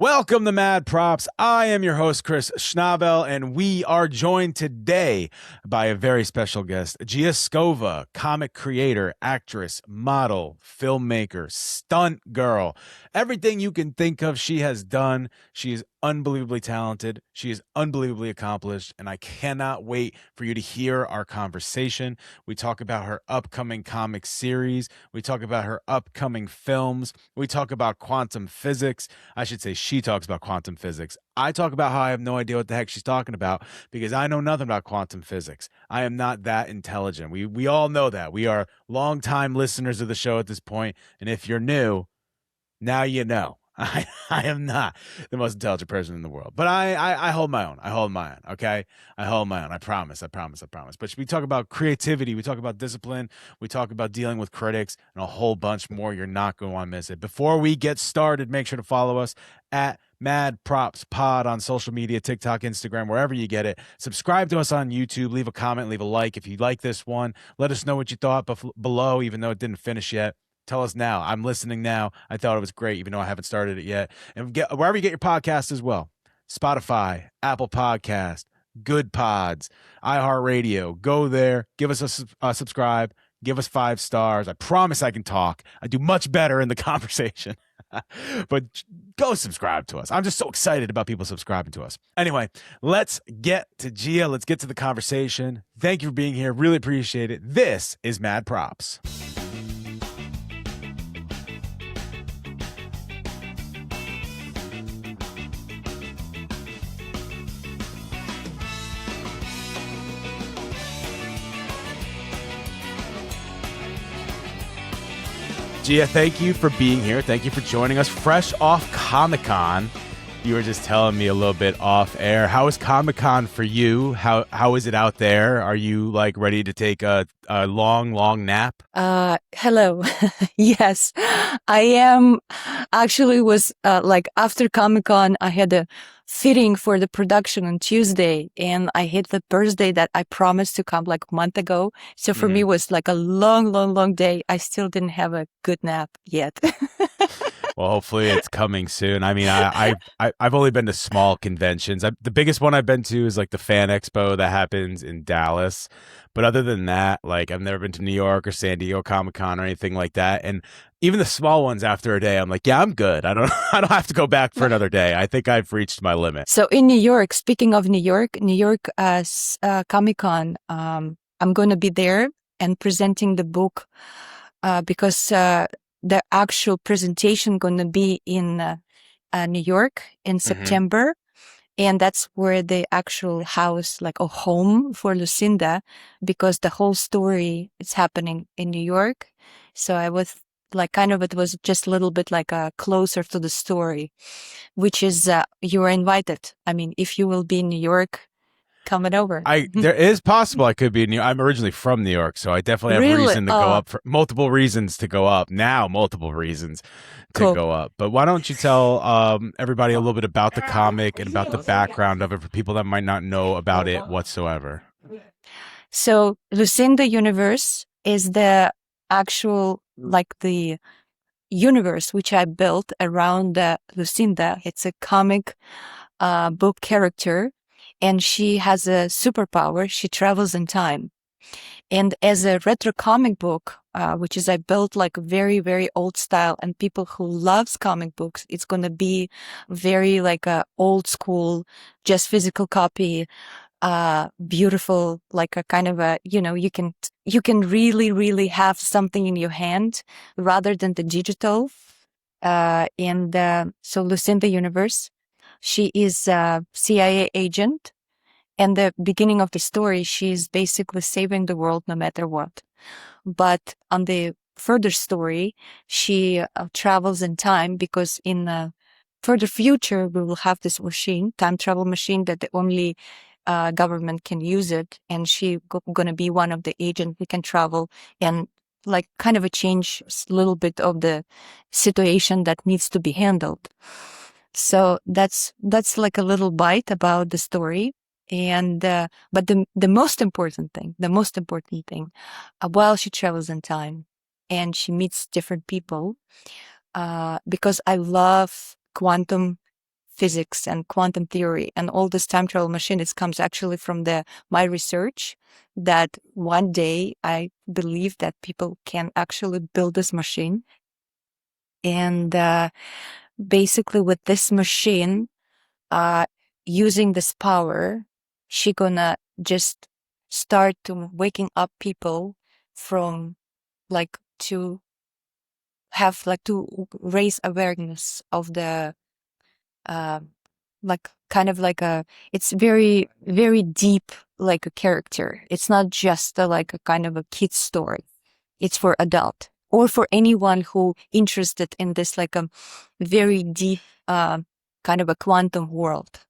Welcome to Mad Props. I am your host, Chris Schnabel, and we are joined today by a very special guest, Gia Skova, comic creator, actress, model, filmmaker, stunt girl. Everything you can think of, she has done. She is unbelievably talented. She is unbelievably accomplished, and I cannot wait for you to hear our conversation. We talk about her upcoming comic series. We talk about her upcoming films. We talk about quantum physics. I should say she talks about quantum physics. I talk about how I have no idea what the heck she's talking about because I know nothing about quantum physics. I am not that intelligent. We all know that. We are longtime listeners of the show at this point, and if you're new, now you know. I am not the most intelligent person in the world, but I hold my own. I hold my own. Okay. I hold my own. I promise. But we talk about creativity. We talk about discipline. We talk about dealing with critics and a whole bunch more. You're not going to want to miss it. Before we get started, make sure to follow us at Mad Props Pod on social media, TikTok, Instagram, wherever you get it. Subscribe to us on YouTube. Leave a comment, leave a like. If you like this one, let us know what you thought below, even though it didn't finish yet. Tell us now. I'm listening now. I thought it was great, even though I haven't started it yet. And wherever you get your podcast as well. Spotify, Apple Podcast, Good Pods, iHeartRadio. Go there. Give us a subscribe. Give us 5 stars. I promise I can talk. I do much better in the conversation. But go subscribe to us. I'm just so excited about people subscribing to us. Anyway, let's get to Gia. Let's get to the conversation. Thank you for being here. Really appreciate it. This is Mad Props. Gia, thank you for being here. Thank you for joining us fresh off Comic-Con. You were just telling me a little bit off air. How is Comic-Con for you? How is it out there? Are you like ready to take a long nap? Hello. Yes, I am. Actually, was like after Comic-Con, I had a fitting for the production on Tuesday, and I hit the birthday that I promised to come like a month ago. So for me, it was like a long day. I still didn't have a good nap yet. Well, hopefully it's coming soon. I mean, I've only been to small conventions. The biggest one I've been to is like the Fan Expo that happens in Dallas. But other than that, like I've never been to New York or San Diego Comic-Con or anything like that. And even the small ones after a day, I'm like, yeah, I'm good. I don't I don't have to go back for another day. I think I've reached my limit. So in New York, speaking of New York Comic-Con, I'm going to be there and presenting the book because the actual presentation going to be in New York in September. And that's where the actual house, like a home for Lucinda, because the whole story is happening in New York. So I was like, kind of, it was just a little bit like closer to the story, which is, you are invited. I mean, if you will be in New York, coming over. There is possible I could be in New York. I'm originally from New York, so I definitely have reason to go up for multiple reasons to go up. Now, multiple reasons to go up. But why don't you tell everybody a little bit about the comic and about the background of it for people that might not know about it whatsoever? So Lucinda Universe is the actual, like the universe which I built around Lucinda. It's a comic book character. And she has a superpower. She travels in time. And as a retro comic book, which is I built like very old style, and people who loves comic books, it's going to be very like a old school, just physical copy, beautiful, like a kind of a, you can really have something in your hand rather than the digital. So Lucinda Universe. She is a CIA agent. And the beginning of the story, she's basically saving the world no matter what. But on the further story, she travels in time because in the further future, we will have this machine, time travel machine, that the only government can use it. And she going to be one of the agents who can travel and like kind of a change a little bit of the situation that needs to be handled. So that's like a little bite about the story. And but the most important thing, while she travels in time and she meets different people, because I love quantum physics and quantum theory and all this time travel machine, it comes actually from my research, that one day I believe that people can actually build this machine. And basically with this machine, using this power, she gonna just start to waking up people from like to have like to raise awareness of the like kind of like it's very very deep, like a character. It's not just like a kind of a kid story. It's for adult or for anyone who interested in this like a very deep kind of a quantum world,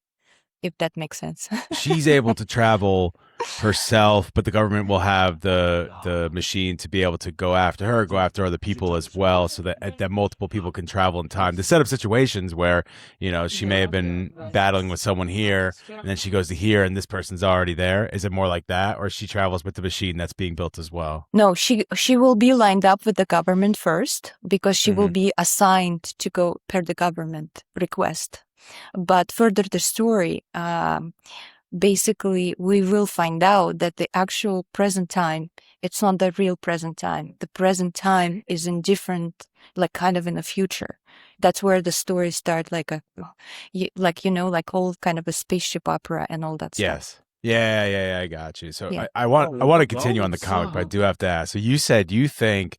if that makes sense. She's able to travel herself, but the government will have the machine to be able to go after other people as well, so that multiple people can travel in time to set up situations where, you know, she may have been battling with someone here and then she goes to here and this person's already there. Is it more like that, or she travels with the machine that's being built as well? No, she will be lined up with the government first, because she will be assigned to go per the government request. But further the story, basically we will find out that the actual present time, it's not the real present time. The present time is in different, like kind of in the future. That's where the story starts, like like all kind of a spaceship opera and all that stuff. Yes. Yeah, I got you. So I want to continue on the comic, but I do have to ask. So you said you think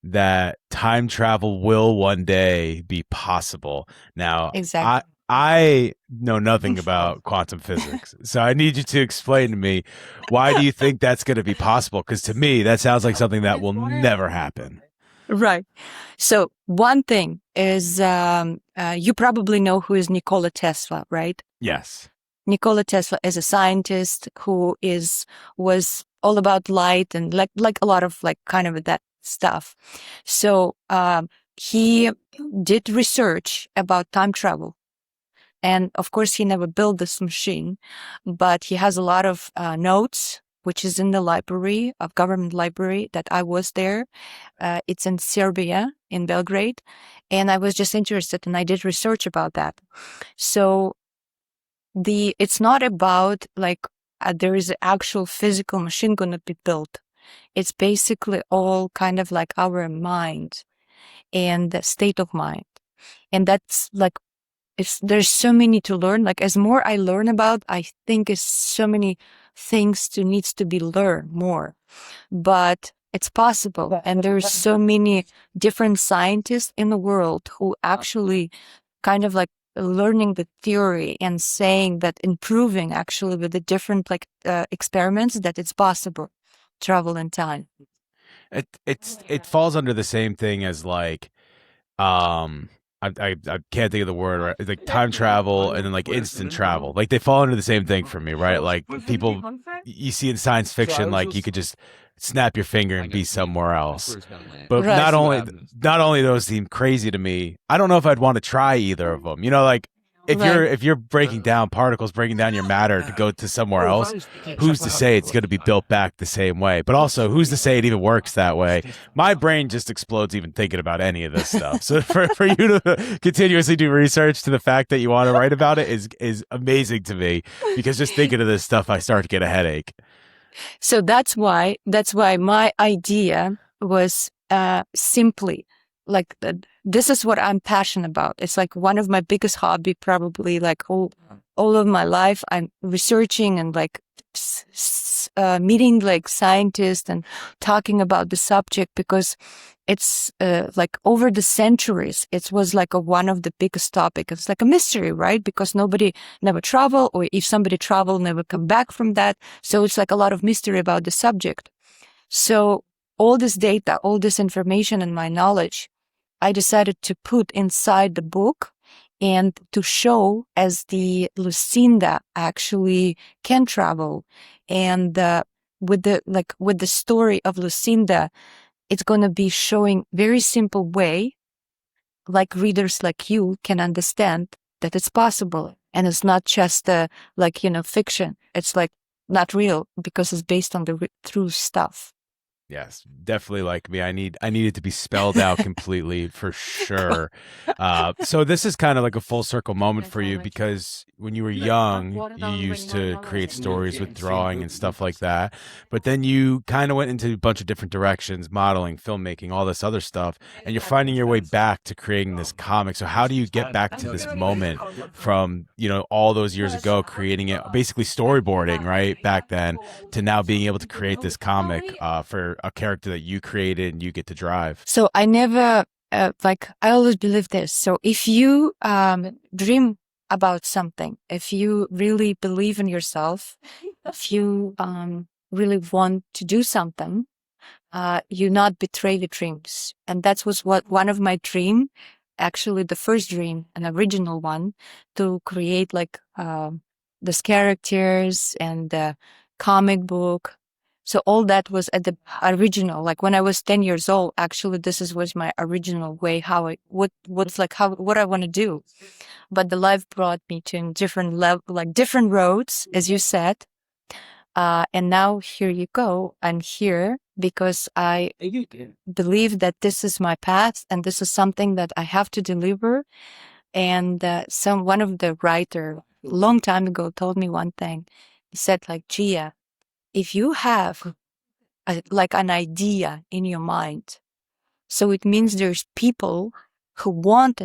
that time travel will one day be possible. Now, Exactly. I know nothing about quantum physics, so I need you to explain to me, why do you think that's going to be possible? Because to me, that sounds like something that will never happen. Right. So one thing is, you probably know who is Nikola Tesla, right? Yes. Nikola Tesla is a scientist who was all about light and like a lot of like kind of that stuff. So he did research about time travel. And of course, he never built this machine, but he has a lot of notes, which is in the library of government library that I was there. It's in Serbia, in Belgrade. And I was just interested and I did research about that. So it's not about like there is an actual physical machine going to be built. It's basically all kind of like our mind and the state of mind. And that's like, there's so many to learn. Like as more I learn about, I think it's so many things needs to be learned more, but it's possible. And there's so many different scientists in the world who actually kind of like learning the theory and saying that improving actually with the different like experiments that it's possible travel in time. It falls under the same thing as like I can't think of the word, right? It's like time travel and then like instant travel. Like they fall under the same thing for me, right? Like people you see in science fiction, like you could just snap your finger and be somewhere else. But Right. not only those seem crazy to me, I don't know if I'd want to try either of them. You know, like if you're breaking down particles, breaking down your matter to go to somewhere else, who's to say it's going to be built back the same way? But also, who's to say it even works that way? My brain just explodes even thinking about any of this stuff. So for you to continuously do research to the fact that you want to write about it is amazing to me, because just thinking of this stuff, I start to get a headache. So that's why my idea was simply like this is what I'm passionate about. It's like one of my biggest hobby, probably like all of my life. I'm researching and like meeting like scientists and talking about the subject, because it's like over the centuries, it was like one of the biggest topics. It's like a mystery, right? Because nobody never travel, or if somebody travel, never come back from that. So it's like a lot of mystery about the subject. So all this data, all this information and my knowledge, I decided to put inside the book and to show as the Lucinda actually can travel. And with the story of Lucinda, it's going to be showing very simple way, like readers like you can understand that it's possible. And it's not just fiction. It's like not real, because it's based on the true stuff. Yes, definitely like me. I need it to be spelled out completely for sure. So this is kind of like a full circle moment for you because when you were young, you used to create stories with drawing and stuff like that. But then you kind of went into a bunch of different directions, modeling, filmmaking, all this other stuff, and you're finding your way back to creating this comic. So how do you get back to this moment from, all those years ago, creating it, basically storyboarding, right, back then, to now being able to create this comic for a character that you created and you get to drive? So I never, I always believe this. So if you dream about something, if you really believe in yourself, if you really want to do something, you not betray the dreams. And that was what one of my dream, actually the first dream, an original one, to create like these characters and the comic book. So all that was at the original. Like when I was 10 years old, actually was my original way what I want to do. But the life brought me to different level, like different roads, as you said. And now here you go. I'm here because I believe that this is my path and this is something that I have to deliver. And one of the writer long time ago told me one thing. He said, like, Gia, if you have like an idea in your mind, so it means there's people who want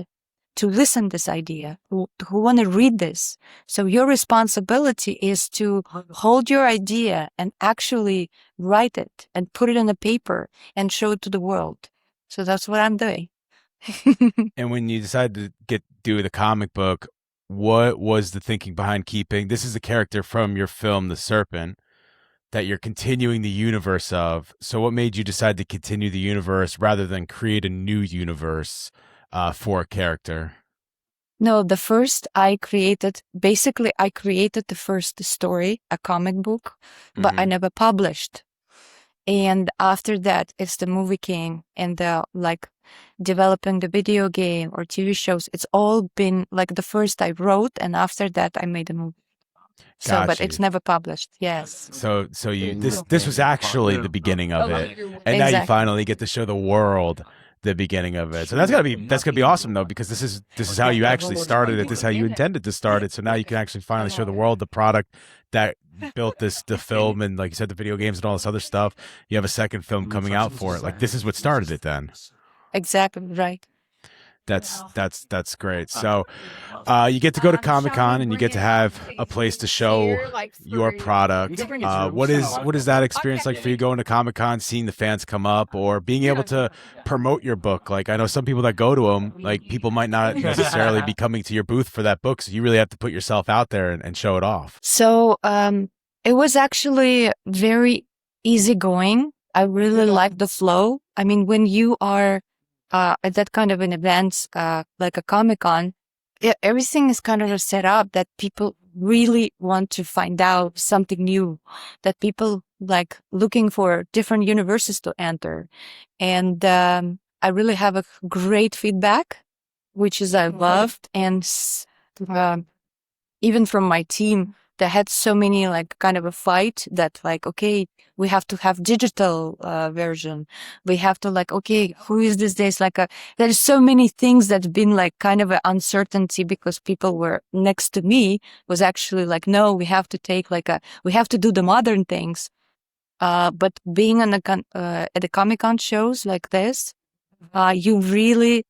to listen this idea, who want to read this. So your responsibility is to hold your idea and actually write it and put it on a paper and show it to the world. So that's what I'm doing. And when you decided to do the comic book, what was the thinking behind keeping this is a character from your film The Serpent that you're continuing the universe of? So what made you decide to continue the universe rather than create a new universe for a character? No, I created the first story, a comic book, but I Mm-hmm. never published. And after that, it's the movie came and like developing the video game or TV shows. It's all been like the first I wrote, and after that I made a movie. So, Got but you. it's never published. Yes, So you this was actually the beginning of it, and now you exactly. finally get to show the world the beginning of it. So that's gotta be awesome though, because this is how you actually started it. This is how you intended to start it. So now you can actually finally show the world the product that built the film, and like you said, the video games and all this other stuff. You have a second film coming out for it. Like this is what started it then. Exactly right. That's great. So you get to go to Comic-Con and you get to have a place to show your product. What is that experience like for you, going to Comic-Con, seeing the fans come up, or being able to promote your book? Like I know some people that go to them, like people might not necessarily be coming to your booth for that book, so you really have to put yourself out there and show it off. So it was actually very easygoing. I really liked the flow. I mean, when you are at that kind of an event, like a Comic-Con, everything is kind of set up that people really want to find out something new, that people like looking for different universes to enter. And I really have a great feedback, which is I loved. And um even from my team, they had so many like kind of a fight that like, okay, we have to have digital version. We have to like, okay, who is this days? There's so many things that's been like kind of an uncertainty because people were next to me was actually like, no, we have to we have to do the modern things. But being on at the Comic-Con shows like this, you really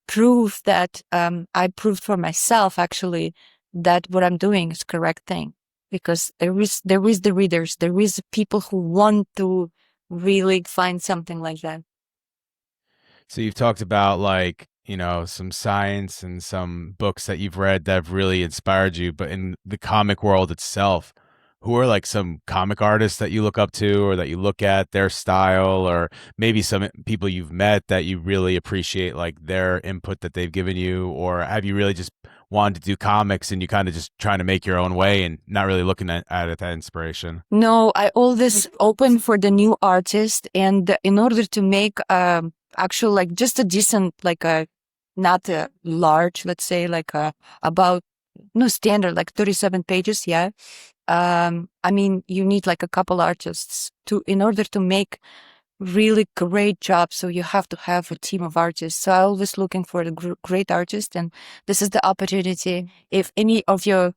prove that I proved for myself actually that what I'm doing is correct thing, because there is the readers, there is people who want to really find something like that. So you've talked about like, some science and some books that you've read that have really inspired you, but in the comic world itself, who are like some comic artists that you look up to or that you look at their style, or maybe some people you've met that you really appreciate like their input that they've given you, or have you really just wanted to do comics and you kind of just trying to make your own way and not really looking at it, that inspiration? No, I always open for the new artist, and in order to make actual like just a decent like a not a large, let's say like about no standard like 37 pages, yeah. I mean, you need like a couple artists to in order to make really great job. So you have to have a team of artists. So I'm always looking for the great artist, and this is the opportunity. If any of your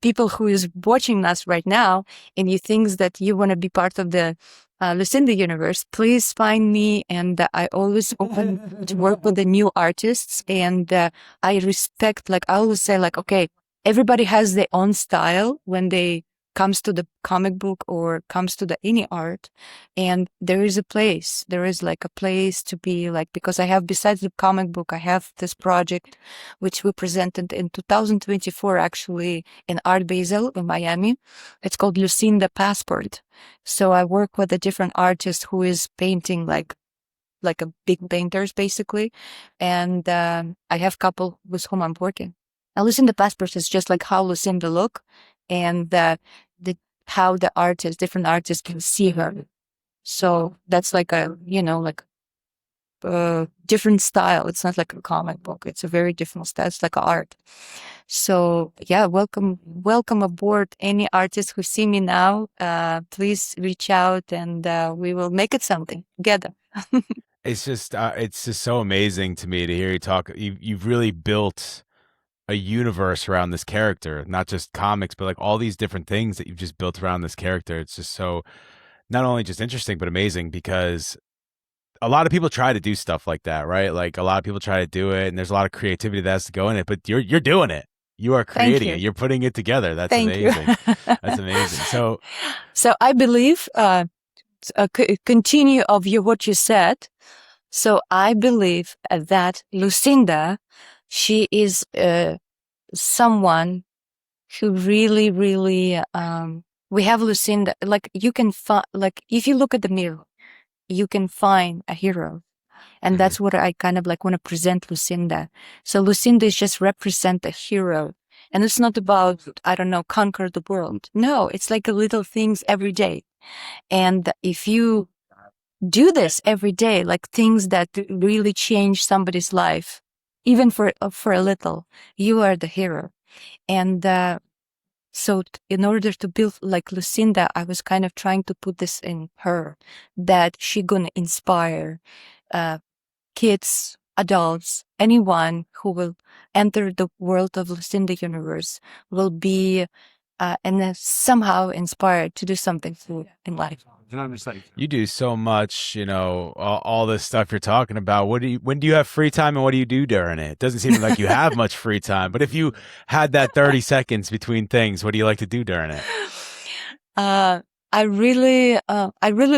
people who is watching us right now, and you think that you want to be part of the Lucinda universe, please find me. And I always open to work with the new artists. And I respect, like I always say, like, okay, everybody has their own style when they comes to the comic book or comes to the any art, and there is like a place to be, like, because I have, besides the comic book, I have this project which we presented in 2024 actually in Art Basel in Miami. It's called Lucinda Passport. So I work with a different artist who is painting like a big painters basically, and I have couple with whom I'm working. Now, Lucinda Passport is just like how Lucinda look, and the how the artist, different artists can see her. So that's like a, like different style. It's not like a comic book. It's a very different style. It's like art. So yeah, welcome aboard. Any artists who see me now, please reach out, and we will make it something together. It's just so amazing to me to hear you talk. You've really built a universe around this character, not just comics, but like all these different things that you've just built around this character. It's just so not only just interesting, but amazing, because a lot of people try to do stuff like that, right? Like a lot of people try to do it, and there's a lot of creativity that has to go in it, but you're doing it. You are creating it. You're putting it together. That's amazing. That's amazing. So I believe, continue of what you said. So I believe that Lucinda, she is someone who really, really, we have Lucinda, like you can find, like if you look at the mirror, you can find a hero. And that's what I kind of like want to present Lucinda. So Lucinda is just represent a hero. And it's not about, I don't know, conquer the world. No, it's like a little things every day. And if you do this every day, like things that really change somebody's life, even for a little, you are the hero. And so in order to build like Lucinda, I was kind of trying to put this in her, that she gonna inspire kids, adults, anyone who will enter the world of Lucinda universe will be and somehow inspired to do something in life. You do so much, all this stuff you're talking about. When do you have free time, and what do you do during it? It doesn't seem like you have much free time, but if you had that 30 seconds between things, what do you like to do during it? I really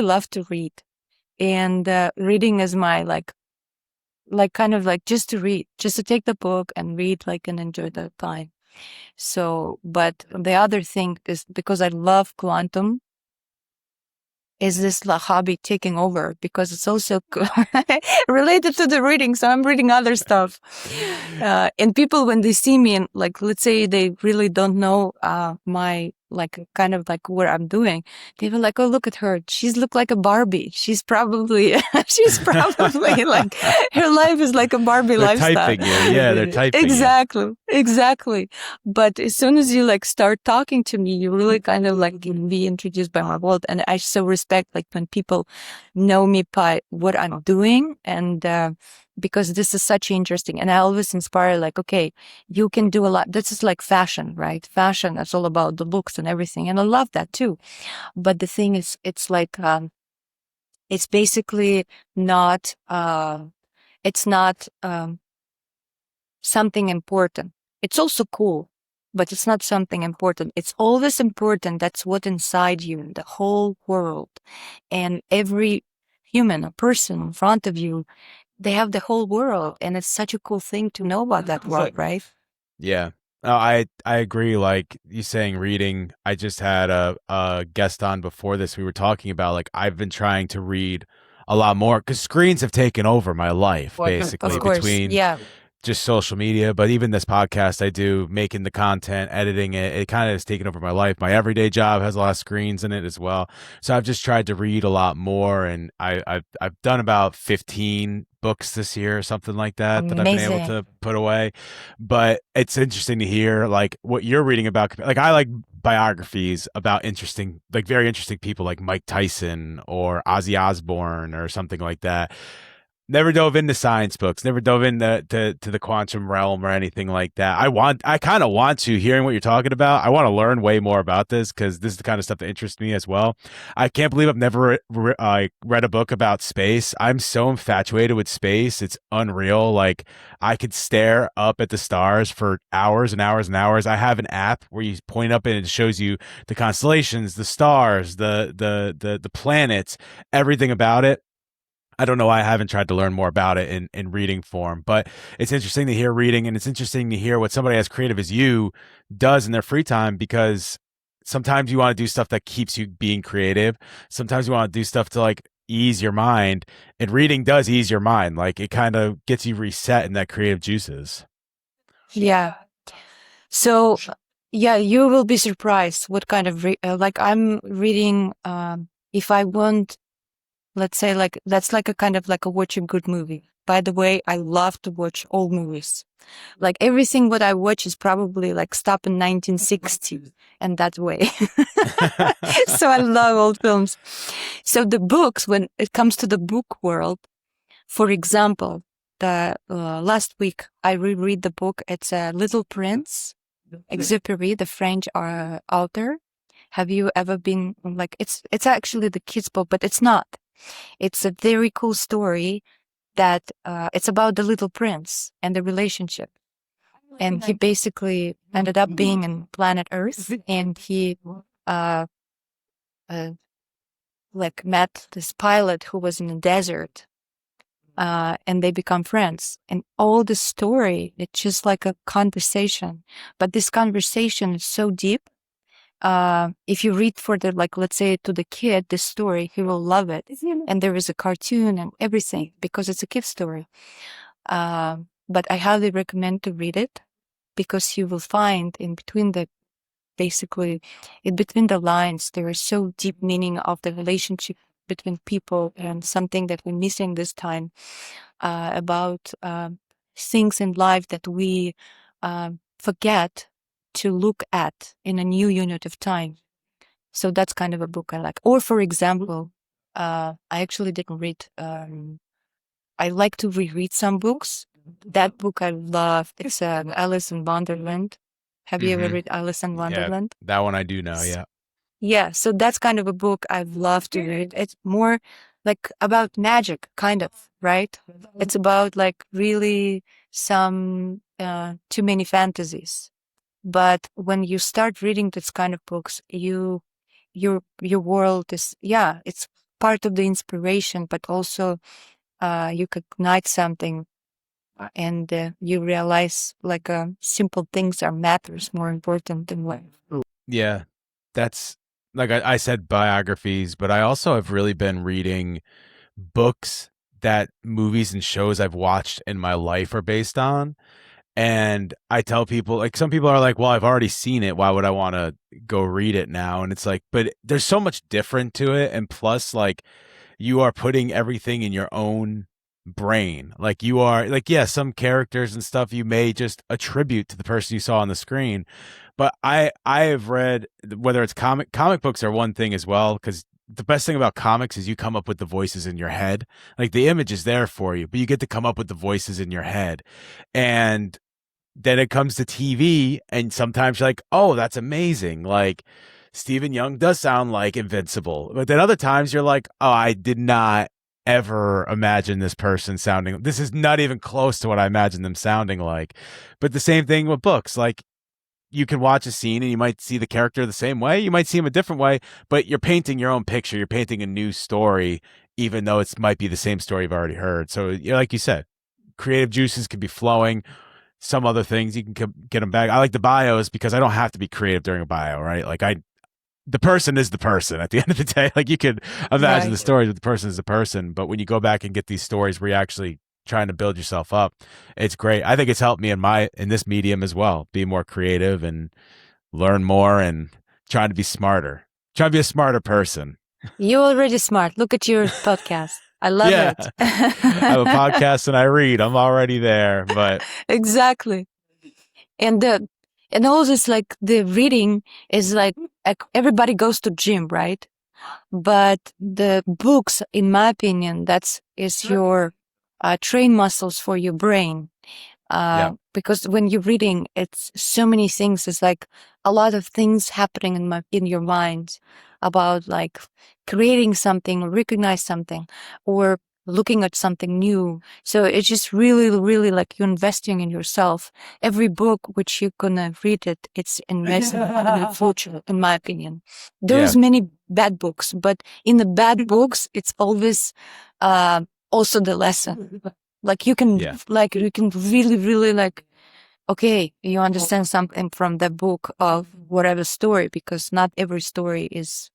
love to read, and reading is my like kind of like just to read, just to take the book and read, like, and enjoy the time. So, but the other thing is, because I love quantum, is this hobby taking over, because it's also related to the reading. So I'm reading other stuff. And people, when they see me, and like, let's say they really don't know my, like, kind of like what I'm doing, they were like, oh, look at her. She's look like a Barbie. She's probably like, her life is like a Barbie they're lifestyle. Typing you. Yeah, they're typing Exactly. But as soon as you like start talking to me, you really kind of like be introduced by my world. And I so respect like when people know me by what I'm doing, and because this is such interesting. And I always inspire, like, okay, you can do a lot. This is like fashion, right? Fashion, it's all about the looks and everything. And I love that too. But the thing is, it's like, it's basically not, it's not something important. It's also cool, but it's not something important. It's always important. That's what inside you, the whole world. And every human, a person in front of you, they have the whole world, and it's such a cool thing to know about that world, right? Yeah. I agree. Like you saying reading, I just had a guest on before this. We were talking about, like, I've been trying to read a lot more because screens have taken over my life, basically, of course. between just social media, but even this podcast I do, making the content, editing it kind of has taken over my life. My everyday job has a lot of screens in it as well. So I've just tried to read a lot more, and I've done about 15 books this year or something like that. Amazing. That I've been able to put away. But it's interesting to hear like what you're reading about. Like I like biographies about interesting, like very interesting people like Mike Tyson or Ozzy Osbourne or something like that. Never dove into science books, never dove into to the quantum realm or anything like that. I kind of want to, hearing what you're talking about. I want to learn way more about this because this is the kind of stuff that interests me as well. I can't believe I've never read a book about space. I'm so infatuated with space. It's unreal. Like I could stare up at the stars for hours and hours and hours. I have an app where you point up and it shows you the constellations, the stars, the planets, everything about it. I don't know why I haven't tried to learn more about it in reading form, but it's interesting to hear reading, and it's interesting to hear what somebody as creative as you does in their free time, because sometimes you want to do stuff that keeps you being creative. Sometimes you want to do stuff to like ease your mind, and reading does ease your mind. Like it kind of gets you reset in that creative juices. Yeah. So, yeah, you will be surprised what kind of like I'm reading. If I want, let's say, like that's like a kind of like a watch a good movie. By the way, I love to watch old movies. Like everything what I watch is probably like stop in 1960 and that way. So I love old films. So the books, when it comes to the book world, for example, the last week I reread the book. It's a Little Prince, Exupéry, the French author. Have you ever been like it's actually the kids' book, but it's not. It's a very cool story that it's about the little prince and the relationship. And he basically ended up being in planet Earth, and he uh, like met this pilot who was in the desert, and they become friends. And all the story, it's just like a conversation, but this conversation is so deep. If you read for the, like, let's say to the kid, the story, he will love it. And there is a cartoon and everything because it's a kid story. But I highly recommend to read it because you will find in between basically in between the lines, there is so deep meaning of the relationship between people and something that we're missing this time, about things in life that we forget to look at in a new unit of time. So that's kind of a book I like. Or for example, I actually didn't read, I like to reread some books. That book I love. It's Alice in Wonderland. Have you ever read Alice in Wonderland? Yeah, that one I do know. Yeah. Yeah, so that's kind of a book I've loved to read. It's more like about magic, kind of, right? It's about like really some too many fantasies. But when you start reading this kind of books, your world is, yeah, it's part of the inspiration, but also you could ignite something, and you realize like simple things are matters more important than life. Yeah, that's like I said biographies, but I also have really been reading books that movies and shows I've watched in my life are based on. And I tell people, like, some people are like, well, I've already seen it. Why would I want to go read it now? And it's like, but there's so much different to it. And plus, like, you are putting everything in your own brain. Like, you are, like, yeah, some characters and stuff you may just attribute to the person you saw on the screen. But I have read, whether it's comic books are one thing as well, because the best thing about comics is you come up with the voices in your head. Like the image is there for you, but you get to come up with the voices in your head. And then it comes to TV, and sometimes you're like, oh, that's amazing. Like Stephen Young does sound like Invincible. But then other times you're like, oh, I did not ever imagine this person sounding. This is not even close to what I imagined them sounding like. But the same thing with books. Like you can watch a scene and you might see the character the same way. You might see him a different way, but you're painting your own picture. You're painting a new story, even though it might be the same story you've already heard. So, like you said, creative juices can be flowing. Some other things you can get them back. I like the bios because I don't have to be creative during a bio, right? Like the person is the person at the end of the day. Like you could imagine the stories, but the person is the person. But when you go back and get these stories where you're actually trying to build yourself up, it's great. I think it's helped me in this medium as well, be more creative and learn more and trying to be smarter, trying to be a smarter person. You're already smart. Look at your podcast. I love it. I have a podcast and I read. I'm already there, but exactly. And And also it's like the reading is like everybody goes to gym, right? But the books, in my opinion, is your train muscles for your brain. Yeah. Because when you're reading, it's so many things. It's like a lot of things happening in your mind about like creating something, or recognize something, or looking at something new. So it's just really, really like you're investing in yourself. Every book which you're gonna read it's investing in the future, in my opinion. There's Yeah. many bad books, but in the bad books, it's always also the lesson. Like you can really, really like, okay, you understand something from the book of whatever story, because not every story is,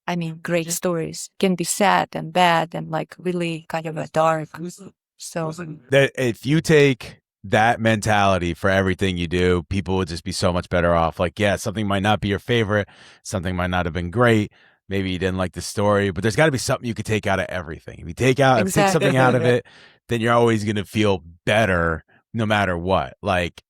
I mean, great stories can be sad and bad and like really kind of a dark. So That if you take that mentality for everything you do, people would just be so much better off. Like, yeah, something might not be your favorite, something might not have been great. Maybe you didn't like the story, but there's got to be something you could take out of everything. If you take something out of it, then you're always going to feel better no matter what. Like,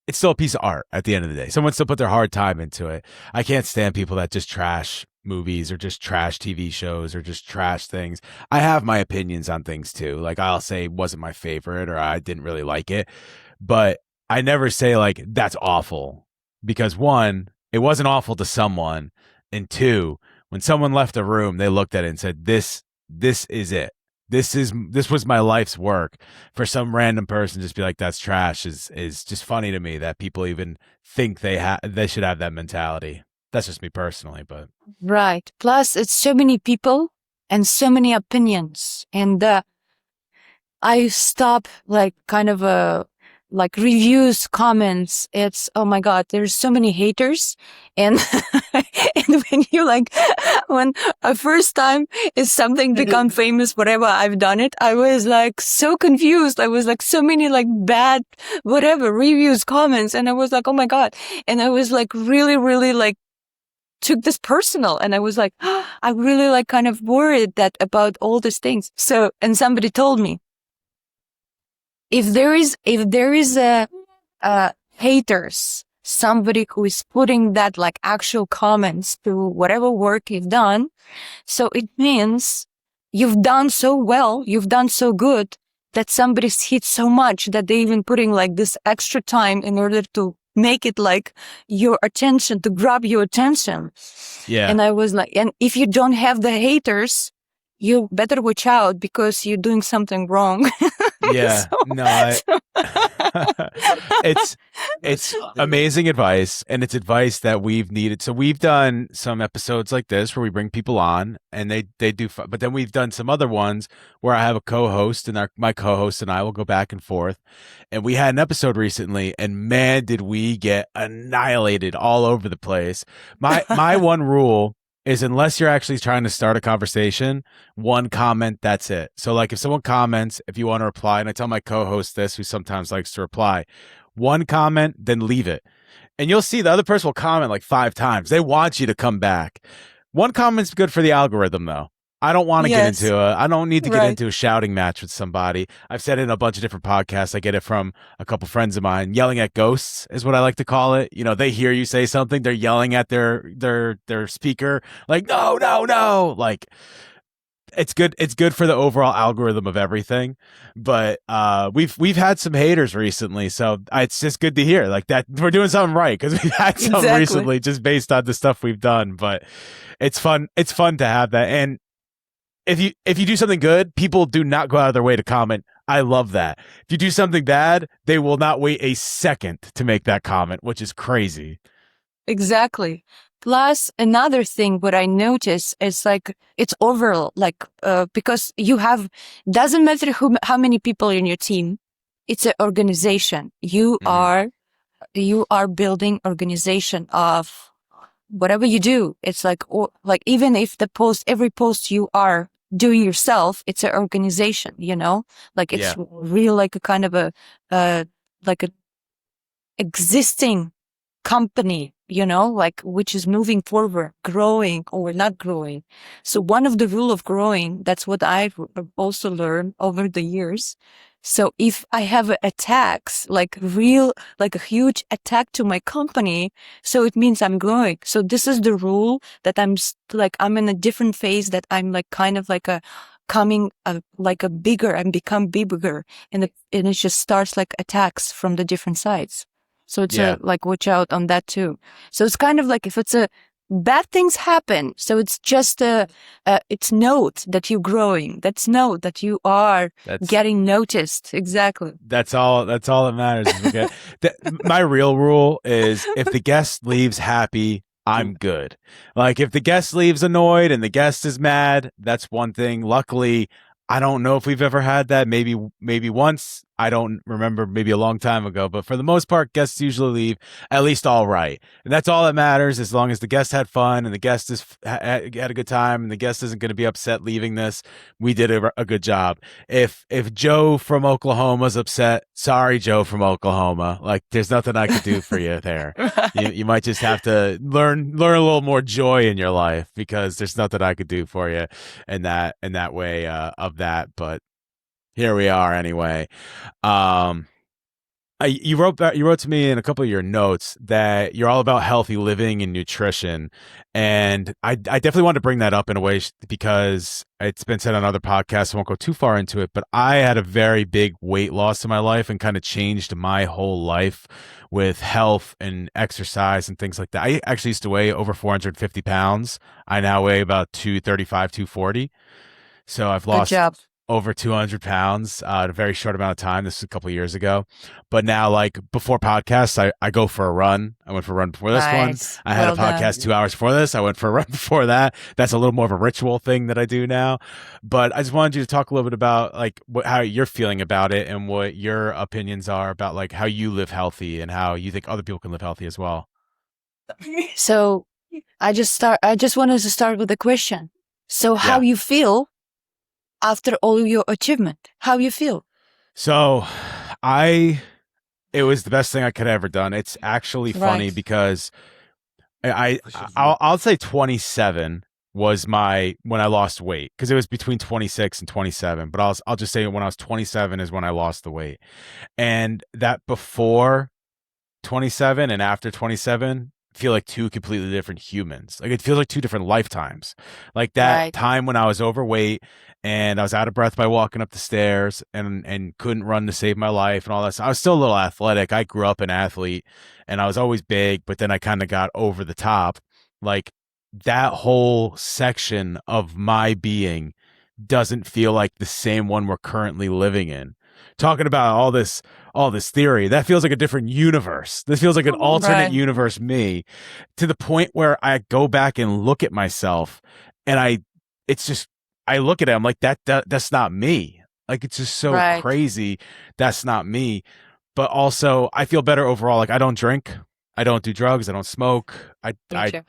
it's still a piece of art at the end of the day. Someone still put their hard time into it. I can't stand people that just trash movies or just trash TV shows or just trash things. I have my opinions on things too. Like I'll say wasn't my favorite or I didn't really like it, but I never say like that's awful, because one, it wasn't awful to someone, and two, when someone left a room, they looked at it and said, this is it. This was my life's work. For some random person just be like that's trash is just funny to me, that people even think they should have that mentality. That's just me personally, but right. Plus, it's so many people and so many opinions, and I stop like kind of like reviews, comments. It's, oh my God, there's so many haters. And, and when you like, when a first time is something become famous, whatever I've done it, I was like so confused. I was like so many like bad, whatever reviews, comments. And I was like, oh my God. And I was like really, really like took this personal. And I was like, I really like kind of worried that about all these things. So, and somebody told me, if there is a haters, somebody who is putting that like actual comments to whatever work you've done, so it means you've done so well, you've done so good, that somebody's hit so much that they even putting like this extra time in order to make it like your attention, to grab your attention. yeah. And I was like, and if you don't have the haters, you better watch out, because you're doing something wrong. Yeah, it's amazing advice, and it's advice that we've needed. So we've done some episodes like this where we bring people on and they do, but then we've done some other ones where I have a co-host, and my co-host and I will go back and forth. And we had an episode recently, and man, did we get annihilated all over the place. My one rule is, unless you're actually trying to start a conversation, one comment, that's it. So like if someone comments, if you want to reply, and I tell my co-host this, who sometimes likes to reply, one comment, then leave it. And you'll see the other person will comment like 5 times. They want you to come back. One comment's good for the algorithm though. I don't want to get into I don't need to get into a shouting match with somebody. I've said it in a bunch of different podcasts. I get it from a couple friends of mine. Yelling at ghosts is what I like to call it. You know, they hear you say something, they're yelling at their speaker, like, no, no, no. Like, it's good. It's good for the overall algorithm of everything. But we've had some haters recently, so it's just good to hear like that we're doing something right, because we've had some recently just based on the stuff we've done. But it's fun. It's fun to have that. And if you do something good, people do not go out of their way to comment. I love that. If you do something bad, they will not wait a second to make that comment, which is crazy. Exactly. Plus, another thing, what I notice is like it's overall, like because you have, doesn't matter how many people in your team, it's an organization. You are building organization of whatever you do. It's like, or like even if every post you are doing yourself, it's an organization, you know, like it's real, like a kind of a like a existing company, you know, like which is moving forward, growing or not growing. So one of the rule of growing, that's what I've also learned over the years. So if I have attacks, like a huge attack to my company, so it means I'm growing. So this is the rule that I'm in a different phase, that I'm like kind of like like a bigger and become bigger. And it just starts like attacks from the different sides. So it's Yeah. like watch out on that too. So it's kind of like if it's bad things happen. So it's just it's note that you're growing. That's note that you are getting noticed. Exactly. That's all that matters. My real rule is if the guest leaves happy, I'm good. Like if the guest leaves annoyed and the guest is mad, that's one thing. Luckily, I don't know if we've ever had that. Maybe once. I don't remember, maybe a long time ago, but for the most part, guests usually leave at least all right. And that's all that matters, as long as the guest had fun and the guest had a good time and the guest isn't going to be upset leaving this. We did a good job. If Joe from Oklahoma's upset, sorry, Joe from Oklahoma. Like there's nothing I could do for you there. Right. You might just have to learn a little more joy in your life, because there's nothing I could do for you in that way of that. But here we are anyway. Um, you wrote to me in a couple of your notes that you're all about healthy living and nutrition, and I definitely wanted to bring that up in a way because it's been said on other podcasts. I won't go too far into it, but I had a very big weight loss in my life and kind of changed my whole life with health and exercise and things like that. I actually used to weigh over 450 pounds. I now weigh about 235, 240. So I've Good lost job. over 200 pounds in a very short amount of time. This is a couple of years ago. But now, like before podcasts, I go for a run. I went for a run before this one. Nice. I had Well a done. podcast 2 hours before this. I went for a run before that. That's a little more of a ritual thing that I do now. But I just wanted you to talk a little bit about like how you're feeling about it and what your opinions are about like how you live healthy and how you think other people can live healthy as well. So I just wanted to start with a question. So how Yeah. you feel after all your achievement? How you feel? So it was the best thing I could have ever done. It's actually funny Right. because I'll say 27 was when I lost weight, because it was between 26 and 27, but I'll just say when I was 27 is when I lost the weight. And that before 27 and after 27 feel like two completely different humans. Like it feels like two different lifetimes. Like that Right. time when I was overweight and I was out of breath by walking up the stairs and couldn't run to save my life and all that. So I was still a little athletic. I grew up an athlete and I was always big, but then I kind of got over the top. Like that whole section of my being doesn't feel like the same one we're currently living in. Talking about all this theory, that feels like a different universe. This feels like an alternate Right. universe me, to the point where I go back and look at myself and it's just, I look at it, I'm like, that's not me. Like, it's just so Right. crazy. That's not me. But also I feel better overall. Like I don't drink. I don't do drugs. I don't smoke. I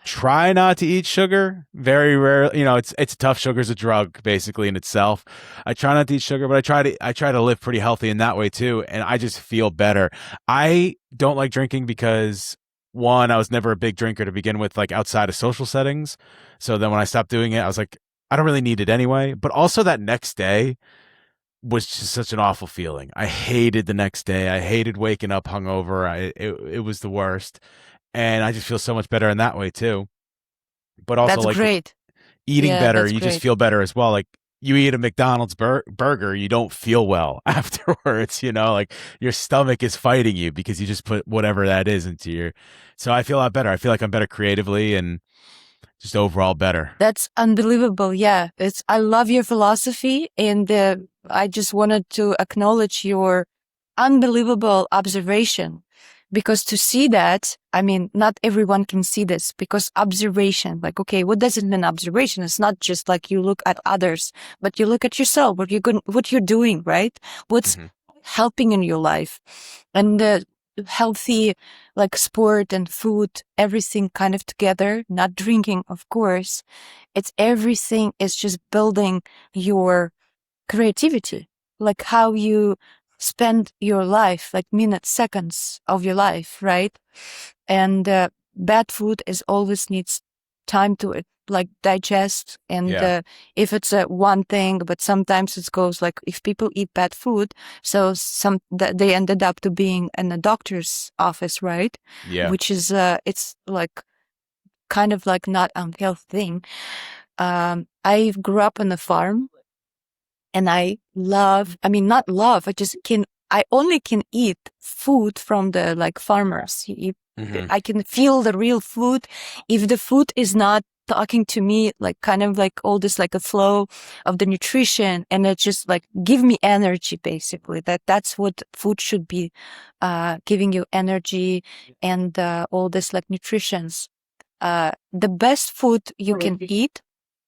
try not to eat sugar. Very rare. You know, it's tough. Sugar's a drug basically in itself. I try not to eat sugar, but I try to live pretty healthy in that way too. And I just feel better. I don't like drinking because one, I was never a big drinker to begin with, like outside of social settings. So then when I stopped doing it, I was like, I don't really need it anyway. But also that next day was just such an awful feeling. I hated the next day. I hated waking up hungover. It was the worst. And I just feel so much better in that way too. But also That's like great. eating Yeah, better, that's you just great. feel better as well. Like you eat a McDonald's burger, you don't feel well afterwards, you know, like your stomach is fighting you because you just put whatever that is into your. So I feel a lot better. I feel like I'm better creatively and just overall better. That's unbelievable. Yeah, I love your philosophy, and I just wanted to acknowledge your unbelievable observation, because to see that, I mean, not everyone can see this, because observation, like, okay, what does it mean observation? It's not just like you look at others, but you look at yourself, what you're doing, right? What's Mm-hmm. helping in your life, and the healthy, like sport and food, everything kind of together, not drinking, of course. It's everything is just building your creativity, like how you spend your life, like minutes, seconds of your life, right? And bad food is always needs time to like digest. And if it's a one thing, but sometimes it goes like if people eat bad food, so they ended up to being in a doctor's office, right? Yeah. Which is it's like kind of like not unhealthy thing. I grew up on a farm, and I not love, I only can eat food from the like farmers. I can feel the real food. If the food is not talking to me, like kind of like all this, like a flow of the nutrition, and it just like give me energy, basically. That's what food should be, giving you energy and all this like nutritions. The best food you can eat,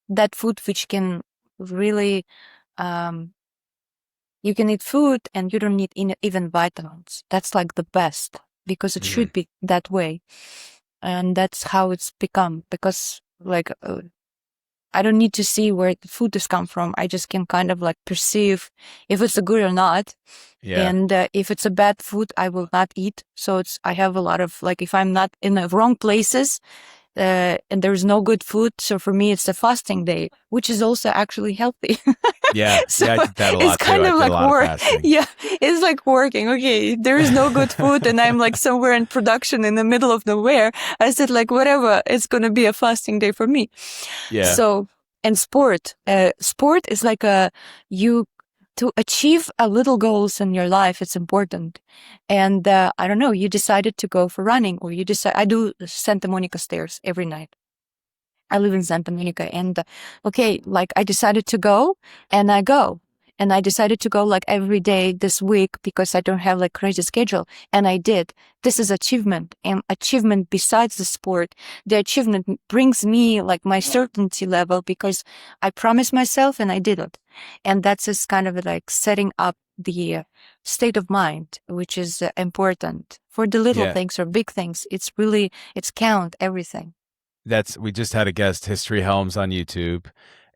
that food which can really, you can eat food and you don't need even vitamins. That's like the best, because it should be that way. And that's how it's become, because like, I don't need to see where the food has come from. I just can kind of like perceive if it's a good or not. Yeah. And if it's a bad food, I will not eat. So I have a lot of like, if I'm not in the wrong places, and there's no good food. So for me, it's a fasting day, which is also actually healthy. Yeah. So I did that a lot it's kind too. of I did like a lot work. of fasting. Yeah, it's like working. Okay, if there is no good food and I'm like somewhere in production in the middle of nowhere, I said like, whatever, it's going to be a fasting day for me. Yeah. So, and sport is like to achieve a little goals in your life, it's important. And I don't know, you decided to go for running, or I do Santa Monica stairs every night. I live in Santa Monica, and okay, like I decided to go, and I go. And I decided to go like every day this week because I don't have like crazy schedule. And I did. This is achievement, and achievement besides the sport. The achievement brings me like my certainty level, because I promised myself and I did it. And that's just kind of like setting up the state of mind, which is important for the little things or big things. It's count everything. We just had a guest, History Helms, on YouTube,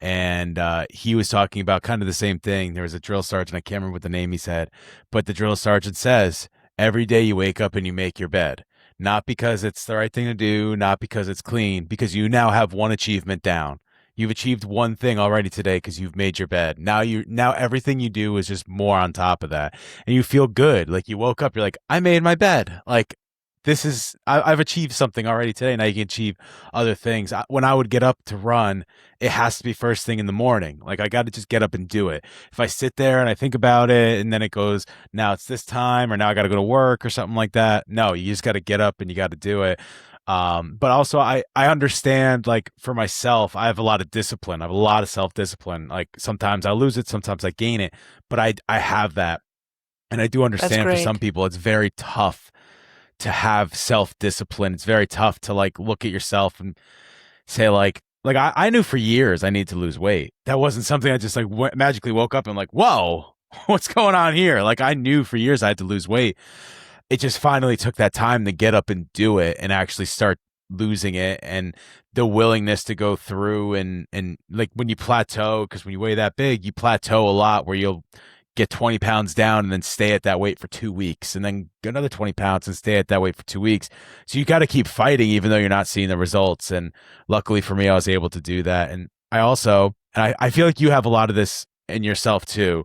and he was talking about kind of the same thing. There was a drill sergeant, I can't remember what the name he said, but the drill sergeant says, every day you wake up and you make your bed, not because it's the right thing to do, not because it's clean, because you now have one achievement down. You've achieved one thing already today because you've made your bed. Now everything you do is just more on top of that, and you feel good. Like you woke up, you're like, I made my bed. Like I've achieved something already today. Now you can achieve other things. When I would get up to run, it has to be first thing in the morning. Like I got to just get up and do it. If I sit there and I think about it and then it goes, now it's this time, or now I got to go to work or something like that. No, you just got to get up and you got to do it. But also I understand, like for myself, I have a lot of discipline. I have a lot of self-discipline. Like sometimes I lose it, sometimes I gain it, but I have that. And I do understand for some people, it's very tough to have self-discipline. It's very tough to like look at yourself and say like I knew for years I need to lose weight. That wasn't something I just like magically woke up and like, whoa, what's going on here? Like I knew for years I had to lose weight. It just finally took that time to get up and do it and actually start losing it, and the willingness to go through and like when you plateau, because when you weigh that big, you plateau a lot where you'll get 20 pounds down and then stay at that weight for 2 weeks, and then get another 20 pounds and stay at that weight for 2 weeks. So you got to keep fighting even though you're not seeing the results. And luckily for me, I was able to do that. And I feel like you have a lot of this in yourself too.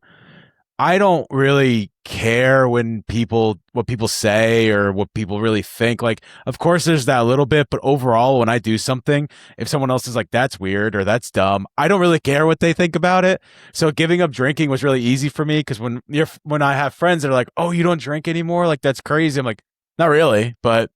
I don't really care what people say or what people really think. Like, of course there's that little bit, but overall, when I do something, if someone else is like, that's weird or that's dumb, I don't really care what they think about it. So giving up drinking was really easy for me, because when I have friends that are like, oh, you don't drink anymore? Like, that's crazy. I'm like, not really, but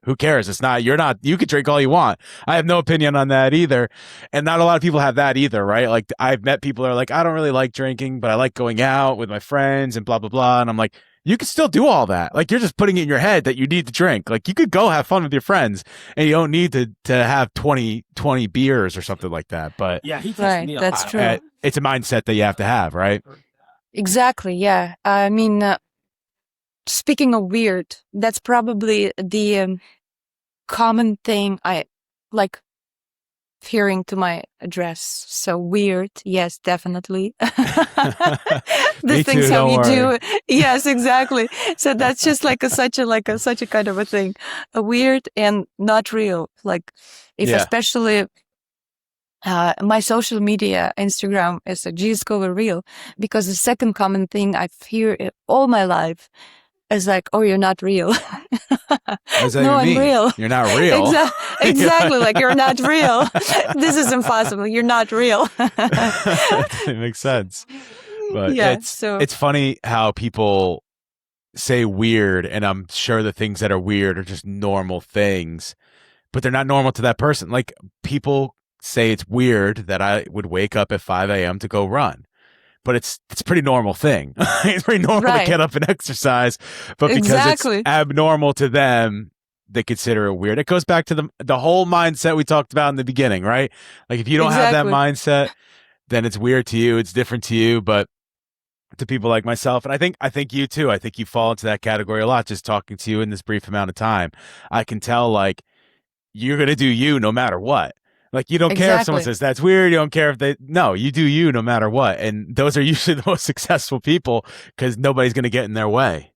who cares? You could drink all you want. I have no opinion on that either. And not a lot of people have that either, right? Like I've met people that are like, I don't really like drinking, but I like going out with my friends and blah, blah, blah. And I'm like, you can still do all that. Like you're just putting it in your head that you need to drink. Like you could go have fun with your friends and you don't need to have 20 beers or something like that. But yeah, that's true. It's a mindset that you have to have, right? Exactly. Yeah. I mean, speaking of weird, that's probably the common thing I like. adhering to my address. So weird. Yes, definitely. Me The things too, how don't you worry. do. Yes, exactly. So that's just like such a kind of a thing, a weird and not real. Like if Yeah. especially my social media, Instagram is a Gia Skova reel, because the second common thing I've heard all my life is like, "Oh, you're not real." What does that No, even I'm mean? real. You're not real. Exactly. Like you're not real. This is impossible. You're not real. It makes sense. But Yeah. So it's funny how people say weird, and I'm sure the things that are weird are just normal things, but they're not normal to that person. Like people say it's weird that I would wake up at 5 a.m. to go run. But it's a pretty normal thing. It's pretty normal to right. get up and exercise, but because it's Exactly. abnormal to them, they consider it weird. It goes back to the whole mindset we talked about in the beginning, right? Like if you don't have that Exactly. mindset, then it's weird to you, it's different to you, but to people like myself, and I think you too. I think you fall into that category a lot just talking to you in this brief amount of time. I can tell like you're going to do you no matter what. Like you don't care if someone Exactly. says that's weird. You don't care if they no, you do you no matter what. And those are usually the most successful people because nobody's going to get in their way.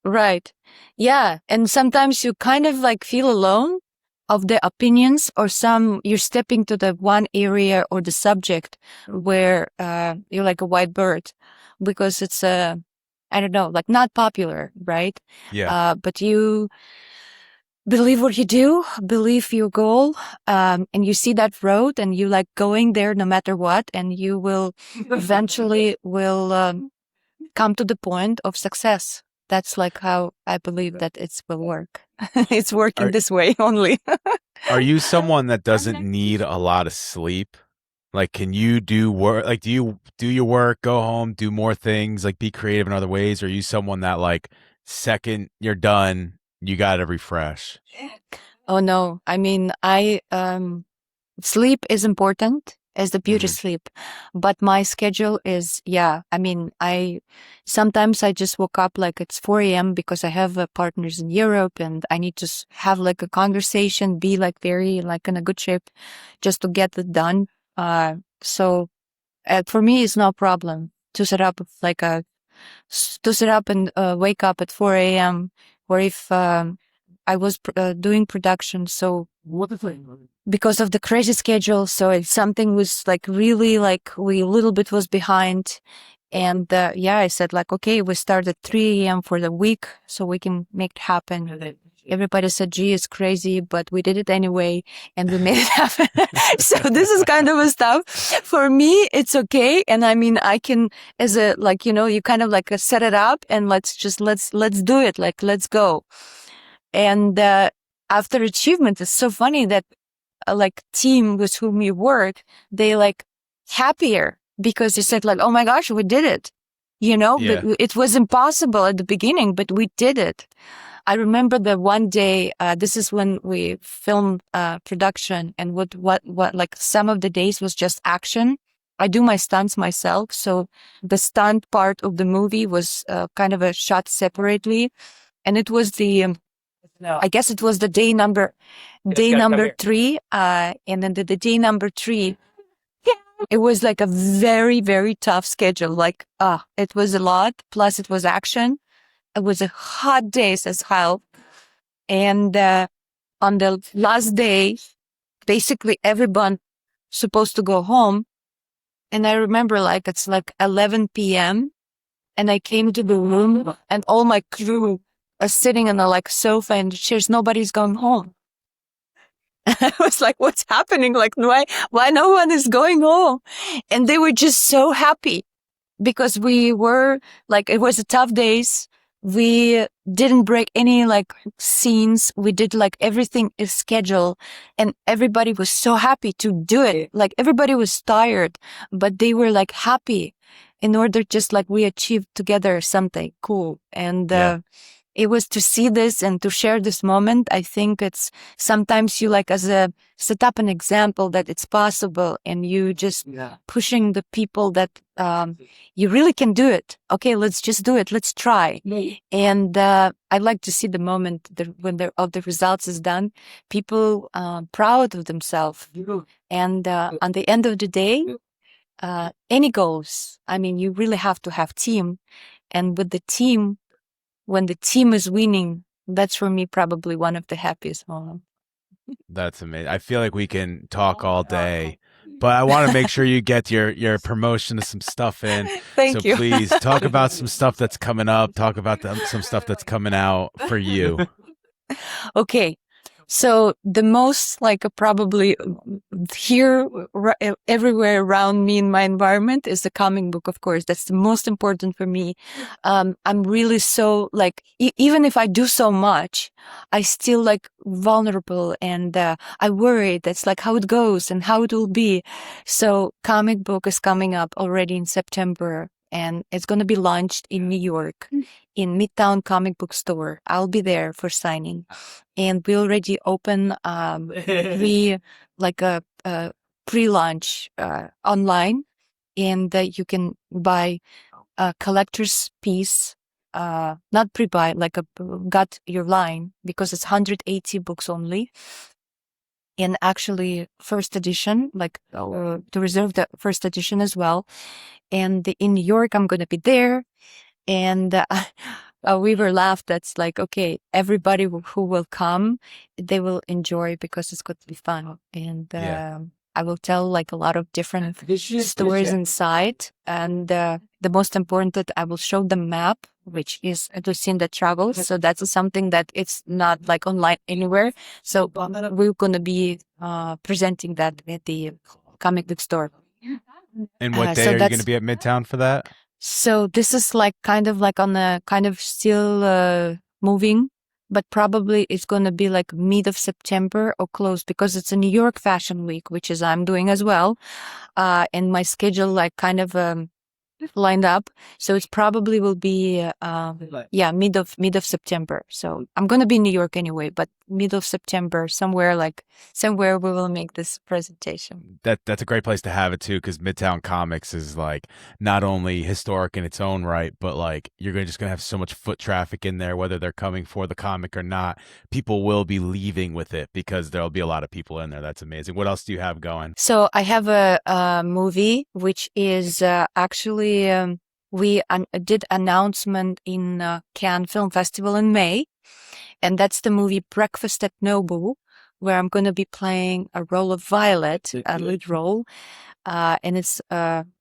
Right. Yeah. And sometimes you kind of like feel alone of the opinions, or you're stepping to the one area or the subject where you're like a white bird because it's I don't know, like not popular, right? Yeah. But you believe what you do, believe your goal, and you see that road and you like going there no matter what, and you will eventually will come to the point of success. That's like how I believe that it will work. It's working Are this way only. are you someone that doesn't need a lot of sleep? Like can you do work like do you do your work, go home, do more things, like be creative in other ways? Or are you someone that like second you're done, you got to refresh? Oh no. I mean, sleep is important as the beauty Hmm. sleep, but my schedule is, yeah. I mean, sometimes I just woke up like it's 4 a.m. because I have partners in Europe and I need to have like a conversation, be like very like in a good shape just to get it done. So for me, it's no problem to set up like to sit up and wake up at 4 a.m. or if I was doing production. So because of the crazy schedule, so if something was like really like we a little bit was behind. And yeah, I said like, okay, we start at 3 a.m. for the week so we can make it happen. Everybody said, gee, it's crazy, but we did it anyway and we made it happen. So this is kind of a stuff. For me, it's okay. And I mean, I can, as a, like, you kind of like set it up and let's do it. Like, let's go. And after achievement, it's so funny that like team with whom you work, they like happier because they said like, oh my gosh, we did it. Yeah. It was impossible at the beginning, but we did it. I remember the one day, this is when we filmed production, and what like some of the days was just action. I do my stunts myself. So the stunt part of the movie was kind of a shot separately. And it was I guess it was the day number 3. And then the day number 3, it was like a very, very tough schedule. Like, it was a lot. Plus it was action. It was a hot days as hell. And on the last day, basically everyone supposed to go home. And I remember like it's like 11 p.m. and I came to the room and all my crew are sitting on the like sofa and chairs. Nobody's going home. I was like, what's happening? Like, why no one is going home? And they were just so happy because we were like, it was a tough days. We didn't break any like scenes. We did like everything is scheduled and everybody was so happy to do it. Like everybody was tired, but they were like happy in order just like we achieved together something cool. And, Yeah. it was to see this and to share this moment. I think it's sometimes you like as a set up an example that it's possible, and you just pushing the people that you really can do it. Okay, let's just do it. Let's try. And I like to see the moment that when the results is done, people proud of themselves. And on the end of the day, any goals. I mean, you really have to have team, and with the team, when the team is winning, that's for me probably one of the happiest moments. That's amazing. I feel like we can talk all day, but I want to make sure you get your promotion to some stuff in. Thank you. Please talk about some stuff that's coming up. Talk about some stuff that's coming out for you. Okay. So the most like probably here everywhere around me in my environment is the comic book, of course. That's the most important for me. I'm really so like, even if I do so much, I still like vulnerable, and I worry that's like how it goes and how it will be. So comic book is coming up already in September, and it's going to be launched in New York in Midtown Comic Book Store. I'll be there for signing. And we already open a pre-launch online, and you can buy a collector's piece, not pre-buy, like got your line, because it's 180 books only. And actually first edition, like to reserve the first edition as well. And in New York, I'm going to be there. And we were laughed. That's like, okay, everybody who will come, they will enjoy because it's going to be fun. And I will tell like a lot of different stories inside. And the most important that I will show the map, which is Lucinda Travels. So that's something that it's not like online anywhere. So we're going to be presenting that at the comic book store. And what day are you going to be at Midtown for that? So this is like kind of like on a kind of still moving, but probably it's going to be like mid of September or close, because it's a New York Fashion Week, which is I'm doing as well. And my schedule like kind of lined up. So it's probably will be mid of September. So I'm going to be in New York anyway, but mid of September, somewhere we will make this presentation. That's a great place to have it too, because Midtown Comics is like not only historic in its own right, but like you're just gonna have so much foot traffic in there, whether they're coming for the comic or not. People will be leaving with it because there'll be a lot of people in there. That's amazing. What else do you have going? So I have a movie which is actually we did announcement in Cannes Film Festival in May, and that's the movie Breakfast at Nobu, where I'm going to be playing a role of Violet, a lead role, and it's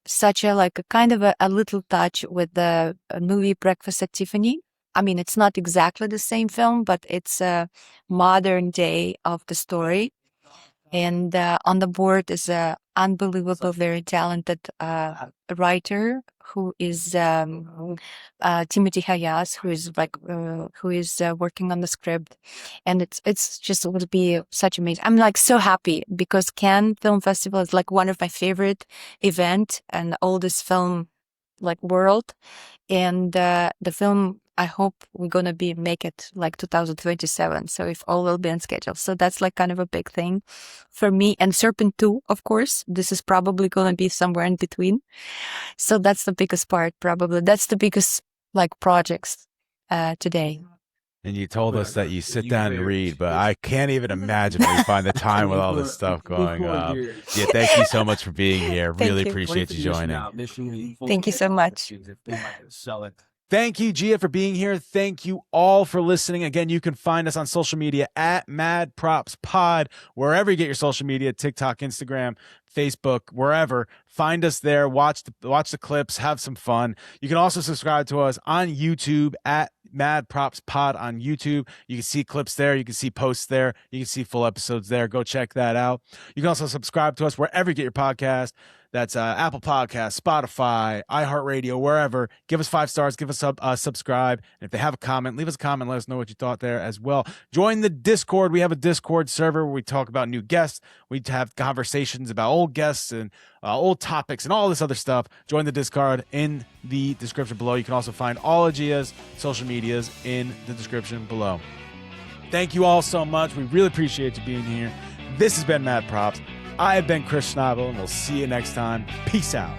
such a like a kind of a little touch with the movie Breakfast at Tiffany. I mean, it's not exactly the same film, but it's a modern day of the story. And on the board is a unbelievable, very talented writer who is Timothy Hayas, who is working on the script, and it's just would be such amazing. I'm like so happy because Cannes Film Festival is like one of my favorite event and all this film like world, and the film. I hope we're going to make it like 2027. So if all will be on schedule. So that's like kind of a big thing for me. And Serpent 2, of course, this is probably going to be somewhere in between. So that's the biggest part, probably. That's the biggest like projects today. And you told us that you sit down and read, but I can't even imagine where you find the time with all this stuff going up. Yeah, thank you so much for being here. Really appreciate you joining. Thank you so much. Thank you, Gia, for being here. Thank you all for listening. Again, you can find us on social media at Mad Props Pod, wherever you get your social media, TikTok, Instagram, Facebook, wherever. Find us there. Watch the clips. Have some fun. You can also subscribe to us on YouTube at Mad Props Pod on YouTube. You can see clips there. You can see posts there. You can see full episodes there. Go check that out. You can also subscribe to us wherever you get your podcast. That's Apple Podcasts, Spotify, iHeartRadio, wherever. Give us 5 stars. Give us a subscribe. And if they have a comment, leave us a comment. Let us know what you thought there as well. Join the Discord. We have a Discord server where we talk about new guests. We have conversations about old guests and old topics and all this other stuff. Join the Discord in the description below. You can also find all of Gia's social medias in the description below. Thank you all so much. We really appreciate you being here. This has been Mad Props. I have been Chris Schnabel, and we'll see you next time. Peace out.